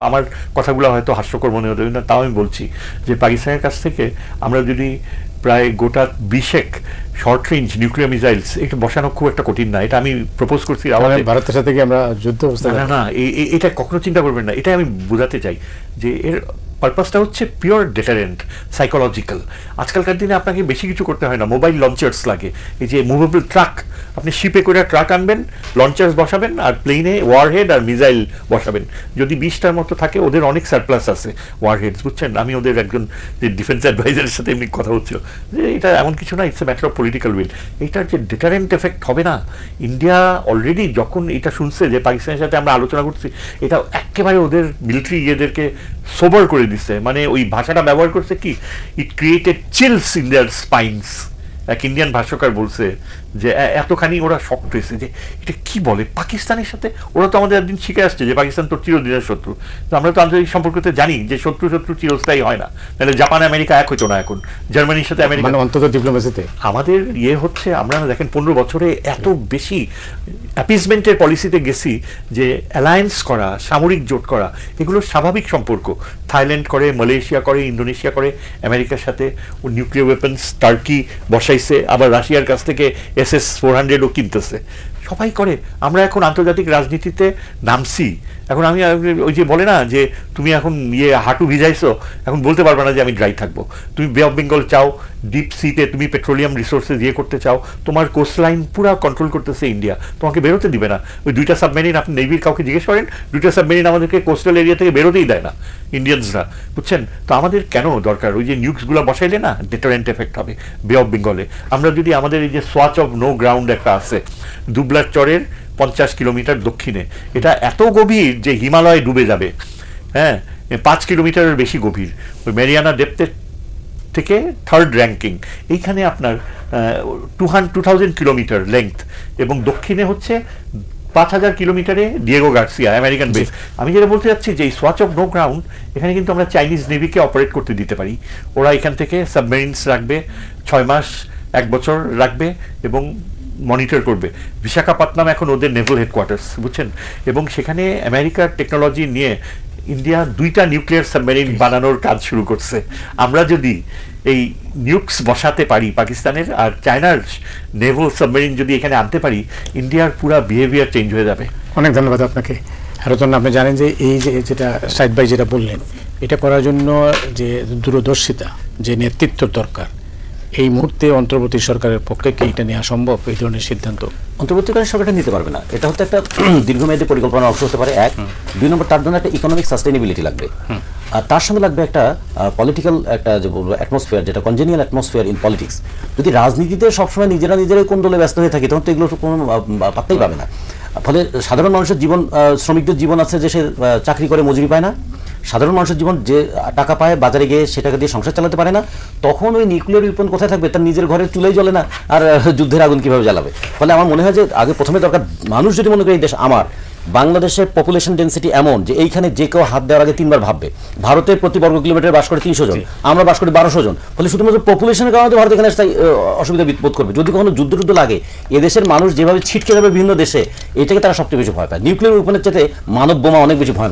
আমার কথাগুলো হয়তো হাস্যকর মনে হতে না, তাও আমি বলছি যে পাকিস্তানের কাছ থেকে আমরা যদি প্রায় গোটা 20 শর্ট রেঞ্জ নিউক্লিয়ার মিসাইলস এটা বসানো খুব একটা কঠিন না। এটা আমি প্রপোজ করছি ভারতের সাথে কি আমরা যুদ্ধ অবস্থা না না এটা কখনো চিন্তা করবেন না। এটা আমি বোঝাতে চাই যে এর পারপাসটা হচ্ছে পিওর ডেটারেন্ট, সাইকোলজিক্যাল। আজকালকার দিনে আপনাকে বেশি কিছু করতে হয় না, মোবাইল লঞ্চার্স লাগে। এই যে মুভেবল ট্রাক, আপনি শিপে করে ট্রাক আনবেন, লঞ্চার্স বসাবেন, আর প্লেনে ওয়ারহেড আর মিসাইল বসাবেন। যদি 20টার মতো থাকে, ওদের অনেক সারপ্লাস আছে ওয়ারহেডস, বুঝছেন। আমি ওদের একজন যে ডিফেন্স অ্যাডভাইজারের সাথে এমনি কথা হচ্ছিল যে এটা এমন কিছু না, it's a matter of political will. এটার যে ডেটারেন্ট এফেক্ট হবে না, ইন্ডিয়া অলরেডি যখন এটা শুনছে যে পাকিস্তানের সাথে আমরা আলোচনা করছি, এটা একেবারে ওদের মিলিটারি ইয়েদেরকে সোবার করে দিচ্ছে। মানে ওই ভাষাটা ব্যবহার করছে কি, ইট ক্রিয়েটেড চিলস ইন দেয়ার স্পাইনস। এক ইন্ডিয়ান ভাষ্যকার বলছে যে এতখানি ওরা শক্ট হয়েছে যে এটা কি বলে পাকিস্তানের সাথে। ওরা তো আমাদের একদিন শিখে আসছে যে পাকিস্তান তোর চিরদিনের শত্রু। তো আমরা তো আন্তর্জাতিক সম্পর্কতে জানি যে শত্রু চিরস্থায়ী হয় না। তাহলে জাপান আমেরিকা এক হইতো না, এখন জার্মানির সাথে আমেরিকা অন্তত ডিপ্লোমেসিতে আমাদের ইয়ে হচ্ছে। আমরা দেখেন 15 বছরে এত বেশি অ্যাপিসমেন্টের পলিসিতে গেছি যে অ্যালায়েন্স করা, সামরিক জোট করা, এগুলো স্বাভাবিক সম্পর্ক। থাইল্যান্ড করে, মালয়েশিয়া করে, ইন্দোনেশিয়া করে আমেরিকার সাথে। ও নিউক্লিয়ার ওয়েপন্স টার্কি বসাইছে, আবার রাশিয়ার কাছ থেকে SS-400ও কিনতেছে, সবাই করে। আমরা এখন আন্তর্জাতিক রাজনীতিতে নামছি। এখন আমি ওই যে বলে না যে তুমি এখন হাঁটু ভিজাইছো, এখন বলতে পারবে না যে আমি ড্রাই থাকবো। তুমি বে অফ বেঙ্গল চাও, ডিপ সিতে তুমি পেট্রোলিয়াম রিসোর্সেস করতে চাও, তোমার কোস্ট লাইন পুরো কন্ট্রোল করতেছে ইন্ডিয়া, তোমাকে বেরোতে দিবে না। ওই 2টা সাবমেরিন, আপনি নেভির কাউকে জিজ্ঞেস করেন, 2টা সাবমেরিন আমাদেরকে কোস্টাল এরিয়া থেকে বেরোতেই দেয় না ইন্ডিয়ানসরা, বুঝছেন। তো আমাদের কেন দরকার ওই যে নিউক্সগুলো বসাইলে না ডেটারেন্ট এফেক্ট হবে বে অফ বেঙ্গলে। আমরা যদি আমাদের এই যে সোয়াচ অফ নো গ্রাউন্ড একটা আছে দুবলার চরের 50 কিলোমিটার দক্ষিণে, এটা এত গভীর যে হিমালয় ডুবে যাবে। হ্যাঁ, 5 কিলোমিটারের বেশি গভীর, ওই মেরিয়ানা ডেপথের থেকে 3rd র্যাঙ্কিং। এইখানে আপনার 2000 কিলোমিটার লেংথ, এবং দক্ষিণে হচ্ছে 5000 কিলোমিটারে ডিয়েগো গার্সিয়া আমেরিকান বেস। আমি যেটা বলতে চাচ্ছি যে এই সোয়াচ অফ নো গ্রাউন্ড, এখানে কিন্তু আমরা চাইনিজ নেভিকে অপারেট করতে দিতে পারি। ওরা এখান থেকে সাবমেরিনস রাখবে 6 মাস 1 বছর রাখবে এবং মনিটর করবে। বিশাখাপত্তনম এখন ওদের নেভাল হেডকোয়ার্টার্স, বুঝছেন। এবং সেখানে আমেরিকার টেকনোলজি নিয়ে ইন্ডিয়া 2টা নিউক্লিয়ার সাবমেরিন বানানোর কাজ শুরু করছে। আমরা যদি এই নিউক্স বসাতে পারি পাকিস্তানের, আর চায়নার নেভাল সাবমেরিন যদি এখানে আনতে পারি, ইন্ডিয়ার পুরো বিহেভিয়ার চেঞ্জ হয়ে যাবে। অনেক ধন্যবাদ আপনাকে। আরও জন্য আপনি জানেন যে এই যে যেটা সাইদ ভাই যেটা বললেন, এটা করার জন্য যে দূরদর্শিতা, যে নেতৃত্ব দরকার, এই মুহূর্তে অন্তর্বর্তী সরকারের পক্ষে কি এটা নেওয়া সম্ভব? এই ধরনের সিদ্ধান্ত অন্তর্বর্তীকালীন সরকারটা নিতে পারবে না। এটা হচ্ছে একটা দীর্ঘমেয়াদী পরিকল্পনার অংশ হতে পারে, 1। 2 নম্বর, তার জন্য একটা ইকোনমিক সাস্টেনেবিলিটি লাগবে, আর তার সঙ্গে লাগবে একটা পলিটিক্যাল একটা যে বলবো অ্যাটমসফিয়ার, যেটা কনজেনিয়াল অ্যাটমসফিয়ার ইন পলিটিক্স। যদি রাজনীতিতে সবসময় নিজেরাই কোন দলে ব্যস্ত হয়ে থাকে, তখন তো এগুলো কোনো পাত্তাই পাবে না। ফলে সাধারণ মানুষের জীবন, শ্রমিকদের জীবন আছে যে সে চাকরি করে মজুরি পায় না, সাধারণ মানুষের জীবন যে টাকা পায় বাজারে গিয়ে সে টাকা দিয়ে সংসার চালাতে পারে না, তখন ওই নিউক্লিয়ার উইপন কোথায় থাকবে? তার নিজের ঘরের চুলাই জ্বলে না, আর যুদ্ধের আগুন কীভাবে জ্বালাবে? ফলে আমার মনে হয় যে আগে প্রথমে দরকার, মানুষ যদি মনে করে এই দেশ আমার, বাংলাদেশের পপুলেশন ডেন্সিটি এমন যে এইখানে যে কেউ হাত দেওয়ার আগে 3বার ভাববে। ভারতের প্রতি বর্গ কিলোমিটার বাস করে 300 জন, আমরা বাস করি 1200 জন। ফলে শুধুমাত্র পপুলেশনের কারণে ভারত এখানে অসুবিধা বোধ করবে। যদি কখনো যুদ্ধ লাগে, এদেশের মানুষ যেভাবে ছিটকে যাবে বিভিন্ন দেশে, এটাকে তারা সবচেয়ে বেশি ভয় পায়। নিউক্লিয়ার উইপনের চাইতে মানব বোমা অনেক বেশি ভয়।